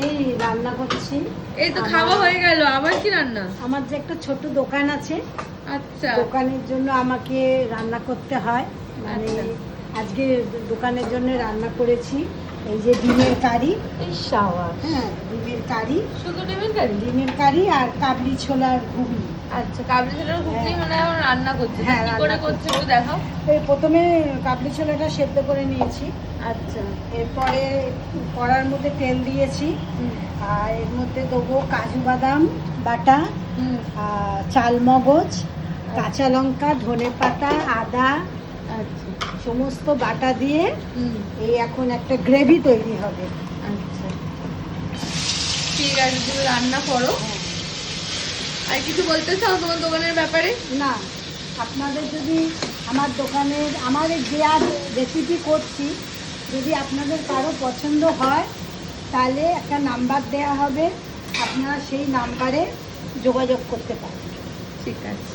এই রান্না করছি। এই তো খাওয়া হয়ে গেল, আবার কি রান্না? আমার যে একটা ছোট দোকান আছে, আচ্ছা, দোকানের জন্য আমাকে রান্না করতে হয়। মানে আচ্ছা। আজকে দোকানের জন্য রান্না করেছি এই যে ডিমের কারি। এই শাবাশ। হ্যাঁ, ডিমের কারি, শুধু ডিমের কারি? ডিমের কারি আর কাবলি ছোলার ঘুগনি। আচ্ছা, কাবলি ছোলার ঘুগনি মানে এখন রান্না করছে। হ্যাঁ, কি করে রান্না করছে করছি। একটু দেখাও। এই প্রথমে কাবলি ছোলাটা সেদ্ধ করে নিয়েছি। আচ্ছা। এরপরে কড়ার মধ্যে তেল দিয়েছি, আর এর মধ্যে দেবো কাজু বাদাম বাটা, চাল মগজ, কাঁচা লঙ্কা, ধনেপাতা, আদা, আচ্ছা। সমস্ত বাটা দিয়ে এই এখন একটা গ্রেভি তৈরি হবে। আচ্ছা, ঠিক আছে, তুমি রান্না করো। আর কিছু বলতে চাও তোমার দোকানের ব্যাপারে? না, আপনাদের যদি আমার দোকানের আমার যে আজ রেসিপি করছি যদি আপনাদের কারো পছন্দ হয় তাহলে একটা নাম্বার দেওয়া হবে, আপনারা সেই নাম্বারে যোগাযোগ করতে পারেন। ঠিক আছে।